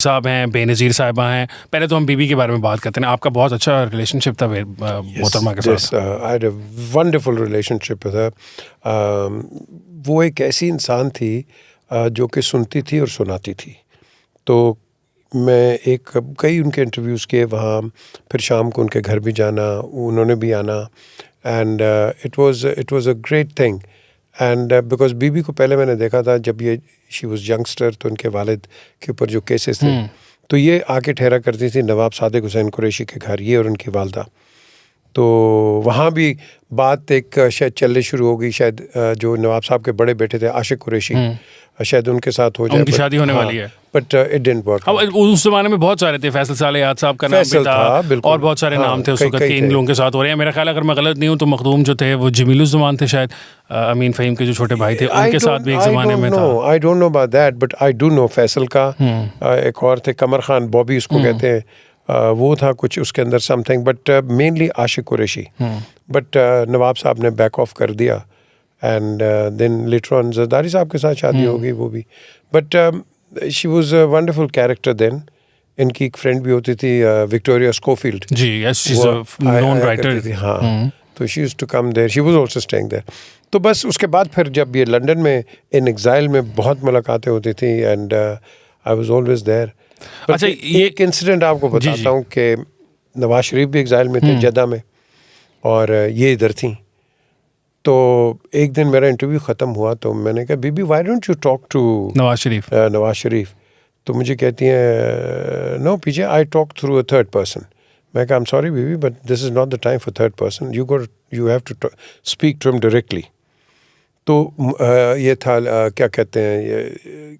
साहब हैं, बेनज़ीर साहिबा हैं। पहले तो हम बीबी के बारे में बात करते हैं। आपका बहुत अच्छा रिलेशनशिप था मोहतरमा के साथ। I had a wonderful relationship with her. वो एक ऐसी इंसान थी जो कि सुनती थी और सुनाती थी। तो मैं कई उनके इंटरव्यूज़ किए वहाँ, फिर शाम को उनके घर भी जाना, उन्होंने भी आना, and it was a great thing. And because बीबी को पहले मैंने देखा था जब ये शी वाज यंगस्टर, तो उनके वालिद के ऊपर जो केसेस थे, तो ये आके ठहरा करती थी नवाब सादिक हुसैन कुरैशी के घर, ये और उनकी वालदा। तो वहाँ भी बात एक शायद चलने शुरू हो गई, शायद जो नवाब साहब के बड़े बेटे थे आशिक कुरैशी, शायद उनके साथ हो जाए, उनकी शादी होने वाली है, बट इट डिडंट वर्क। उस जमाने में बहुत सारे थे, फैसल सालेहात साहब का नाम भी था और बहुत सारे नाम थे उस वक्त के इन लोगों के साथ हो रहे हैं। मेरा ख्याल अगर मैं गलत नहीं हूँ तो मखदूम जो थे वो जमीलुज़्ज़मान थे, शायद अमीन फ़हीम के जो छोटे भाई थे उनके साथ भी एक ज़माने में था। I don't know about that, but I do know Faisal का एक और थे कमर खान, बॉबी उसको कहते हैं, वो था कुछ उसके अंदर something, but mainly Ashiq Qureshi. But नवाब साहब ने बैक ऑफ कर दिया, and then later on Zardari साहब के साथ शादी हो गई वो भी। But she was a wonderful character then. इनकी एक फ्रेंड भी होती थी Victoria Scofield ji, yes, she is a known writer. हाँ, तो she used to come there, she was also staying there. तो बस उसके बाद फिर जब ये लंदन में इन एग्जाइल में बहुत मुलाकातें होती थी, and I was always there. अच्छा, ये एक इंसिडेंट आपको बताता हूँ कि नवाज शरीफ भी एग्जाइल में थे जद्दा में, और ये इधर थी। तो एक दिन मेरा इंटरव्यू ख़त्म हुआ तो मैंने कहा बीबी why don't you talk to Nawaz Sharif. तो मुझे कहती हैं no PJ, I talk through a third person. मैं कहा आई एम सॉरी बीबी but this is not the time for third person, you have to speak to him directly. तो ये था क्या कहते हैं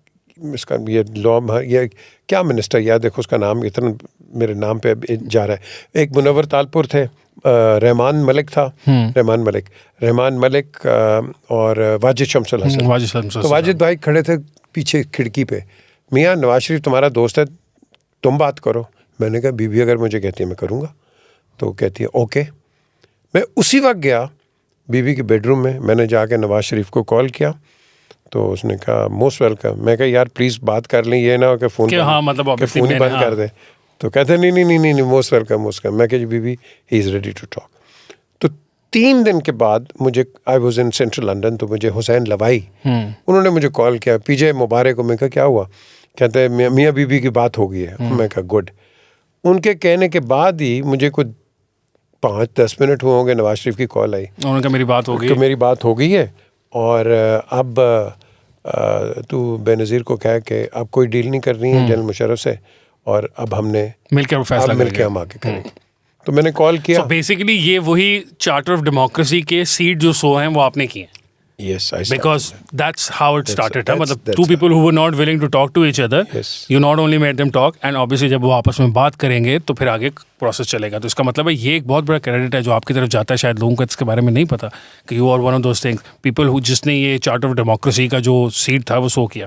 इसका, ये लॉ, ये क्या मिनिस्टर याद, देखो उसका नाम इतना मेरे नाम पे जा रहा है। एक मुनव्वर तालपुर थे, रहमान मलिक था, रहमान मलिक और वाजिद शमसुल हसन। तो वाजिद भाई खड़े थे पीछे खिड़की पे, मियाँ नवाज शरीफ तुम्हारा दोस्त है, तुम बात करो। मैंने कहा बीबी अगर मुझे कहती है मैं करूँगा। तो कहती है ओके। मैं उसी वक्त गया बीबी के बेडरूम में, मैंने जाके नवाज शरीफ को कॉल किया, तो उसने कहा मोस्ट वेलकम। मैं कहा यार प्लीज़ बात कर लें, ये ना हो कि फ़ोन ही बंद कर दे। तो कहते नहीं मोस्ट वेलकम। मैं कहा जी बीबी he is ready to talk. तो 3 दिन के बाद मुझे, I was in central London, तो मुझे हुसैन लवाई उन्होंने मुझे कॉल किया, पीजे मुबारक को। मैं कहा क्या हुआ? कहते हैं मियाँ बीबी की बात हो गई है। मैं कहा गुड। उनके कहने के बाद ही मुझे कुछ 5-10 मिनट हुए होंगे, नवाज शरीफ की कॉल आई, उन्होंने कहा मेरी बात हो गई है, और अब तू बेनज़ीर को कह के अब कोई डील नहीं करनी है जनरल मुशर्रफ से, और अब हमने मिलकर फैसला मिलकर हम आगे करेंगे। तो मैंने कॉल किया। बेसिकली ये वही चार्टर ऑफ डेमोक्रेसी के सीट जो 100 हैं वो आपने किए। Yes, I started. Because that's how it started. मतलब two people who were not willing to talk to each other, yes. You not only made them talk, and obviously जब वो आपस में बात करेंगे तो फिर आगे प्रोसेस चलेगा। तो इसका मतलब है ये एक बहुत बड़ा क्रेडिट है जो आपकी तरफ जाता है। शायद लोगों को इसके बारे में नहीं पता कि you are one of those things, people who जिसने ये चार्टर ऑफ डेमोक्रेसी का जो सीट था वो शो किया।